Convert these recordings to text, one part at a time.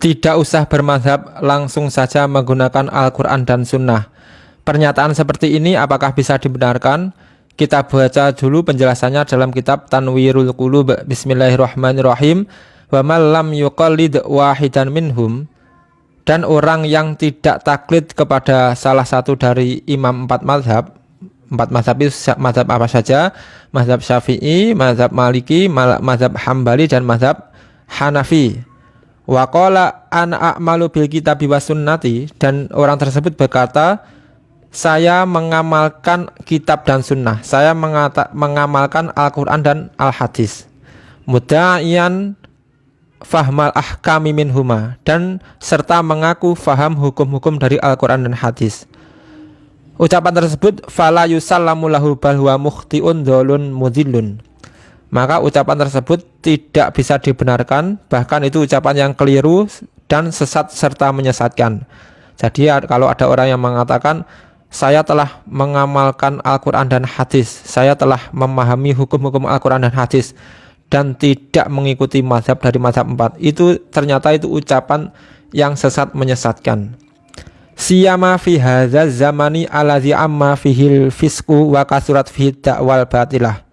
Tidak usah bermadzhab, langsung saja menggunakan Al-Quran dan Sunnah. Pernyataan seperti ini apakah bisa dibenarkan? Kita baca dulu penjelasannya dalam kitab Tanwirul Qulub. Bismillahirrahmanirrahim. Wa man lam yuqallid wahidan minhum, dan orang yang tidak taklid kepada salah satu dari imam empat mazhab. Empat mazhab itu mazhab apa saja? Mazhab Syafi'i, mazhab Maliki, mazhab Hambali, dan mazhab Hanafi. Wa qala ana a'malu bil kitabi was sunnati, dan orang tersebut berkata, saya mengamalkan kitab dan sunnah, saya mengamalkan Al-Quran dan Al-Hadis. Muda'iyan fahmal ahkami minhuma, dan serta mengaku faham hukum-hukum dari Al-Quran dan Hadis. Ucapan tersebut fala yusallamu lahu bal huwa mukhtiun dzalun mudhillun, maka ucapan tersebut tidak bisa dibenarkan, bahkan itu ucapan yang keliru dan sesat serta menyesatkan. Jadi kalau ada orang yang mengatakan saya telah mengamalkan Al-Quran dan Hadis, saya telah memahami hukum-hukum Al-Quran dan Hadis, dan tidak mengikuti mazhab dari mazhab 4, itu ternyata itu ucapan yang sesat menyesatkan. Siyama fi hadzal zamani allazi amma fihil fisqu wa kasurat fihi da'wal batilah.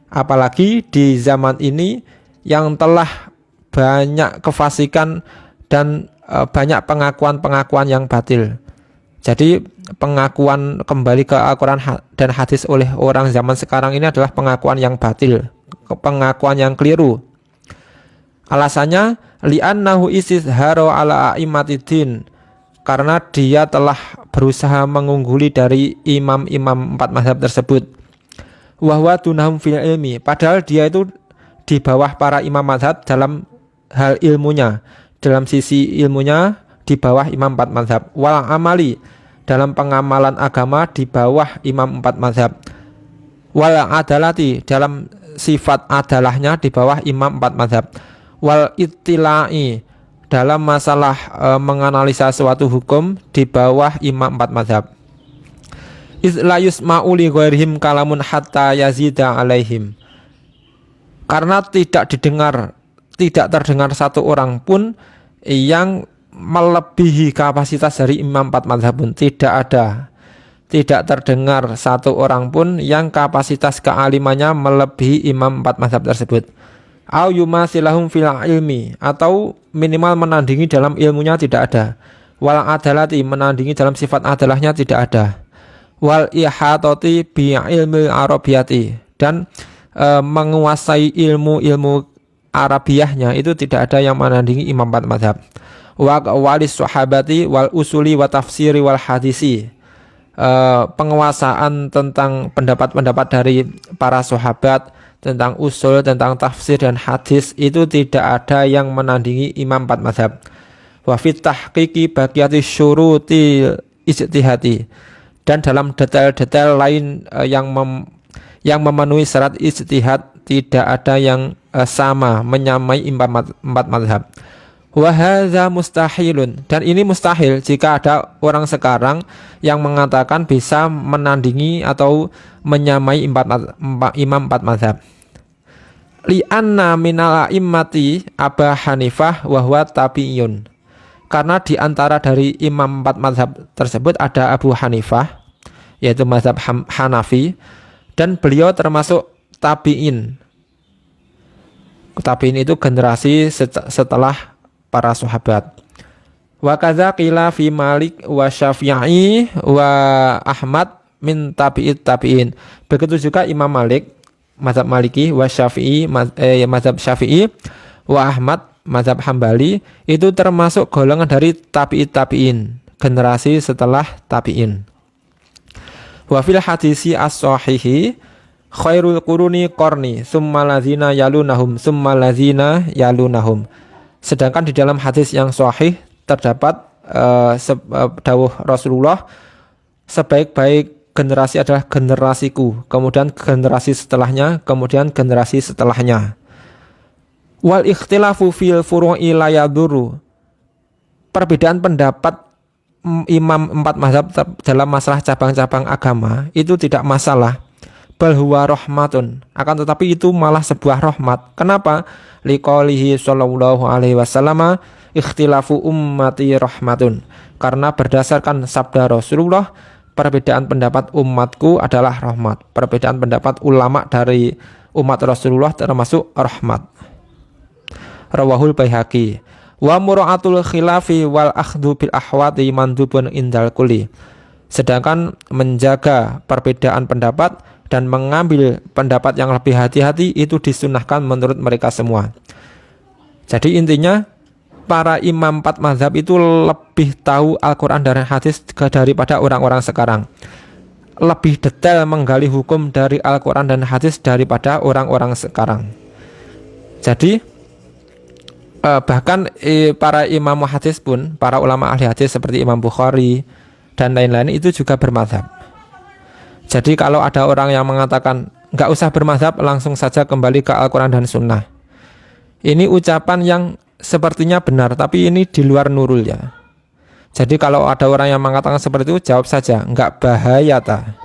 Apalagi di zaman ini yang telah banyak kefasikan dan banyak pengakuan-pengakuan yang batil. Jadi pengakuan kembali ke Al-Quran dan Hadis oleh orang zaman sekarang ini adalah pengakuan yang batil, pengakuan yang keliru. Alasannya li'annahu istizharu ala a'immatid, karena dia telah berusaha mengungguli dari imam-imam empat mazhab tersebut. Wahwa dunahum fil ilmi, padahal dia itu di bawah para imam mazhab dalam hal ilmunya, dalam sisi ilmunya di bawah imam empat mazhab. Wal amali, dalam pengamalan agama di bawah imam empat mazhab. Wal adalati, dalam sifat adalahnya di bawah imam empat mazhab. Wal ittila'i, dalam masalah menganalisa suatu hukum di bawah imam empat mazhab. La yusma'u li ghairihim kalamun hatta yazida alaihim, karena tidak terdengar satu orang pun yang melebihi kapasitas dari imam empat mazhab pun. Tidak terdengar satu orang pun yang kapasitas kealimannya melebihi imam empat mazhab tersebut. Au yumasilahum fil ilmi, atau minimal menandingi dalam ilmunya tidak ada. Wal adalati, menandingi dalam sifat adalahnya tidak ada. Wal ihatoti bi ilmi arabiyati, dan menguasai ilmu Arabiahnya itu tidak ada yang menandingi imam empat mazhab. Wa walis sahabati wal usuli wa tafsiri wal hadisi, penguasaan tentang pendapat-pendapat dari para sahabat tentang usul, tentang tafsir dan hadis, itu tidak ada yang menandingi imam empat mazhab. Wa fit tahqiqi baqiyati syuruti ijtihadi, dan dalam detail-detail lain yang memenuhi syarat ijtihad tidak ada yang sama menyamai imam empat mazhab. Wa hadza mustahilun, dan ini mustahil jika ada orang sekarang yang mengatakan bisa menandingi atau menyamai imam empat mazhab. Li'anna minal a'immati Aba Hanifah wa huwa tabi'iyun, karena di antara dari imam empat mazhab tersebut ada Abu Hanifah, yaitu mazhab Hanafi, dan beliau termasuk tabi'in. Tabi'in itu generasi setelah para sahabat. Wa kadza qila fi Malik wa Syafi'i wa Ahmad min tabi'it tabi'in. Begitu juga Imam Malik, mazhab Maliki, wa Syafi'i, mazhab Syafi'i, wa Ahmad, mazhab Hambali, itu termasuk golongan dari tabi'it tabi'in, generasi setelah tabi'in. Wa fil hadisi as-sahihi khairul quruni qarni summa lazina yalunahum summa lazina yalunahum. Sedangkan di dalam hadis yang sahih terdapat dawuh Rasulullah, sebaik-baik generasi adalah generasiku, kemudian generasi setelahnya, kemudian generasi setelahnya. Wal ikhtilafu fil furu'i la yadurru, perbedaan pendapat imam empat mazhab dalam masalah cabang-cabang agama itu tidak masalah. Bal huwa rahmatun, akan tetapi itu malah sebuah rahmat. Kenapa? liqaulihi sallallahu alaihi wasallam ikhtilafu ummati rahmatun, karena berdasarkan sabda Rasulullah perbedaan pendapat umatku adalah rahmat. Perbedaan pendapat ulama dari umat Rasulullah termasuk rahmat. Rawahul Baihaqi. Wa mura'atul khilafi wal akhdhu bil ahwati mandubun indal kulli. Sedangkan menjaga perbedaan pendapat dan mengambil pendapat yang lebih hati-hati itu disunahkan menurut mereka semua. Jadi intinya para imam 4 mazhab itu lebih tahu Al-Quran dan hadis daripada orang-orang sekarang. Lebih detail menggali hukum dari Al-Quran dan hadis daripada orang-orang sekarang. Jadi bahkan para imam hadis pun, para ulama ahli hadis seperti Imam Bukhari dan lain-lain itu juga bermazhab. Jadi kalau ada orang yang mengatakan nggak usah bermazhab, langsung saja kembali ke Al-Quran dan Sunnah, ini ucapan yang sepertinya benar, tapi ini di luar nurul ya. Jadi kalau ada orang yang mengatakan seperti itu, jawab saja, nggak bahaya ta.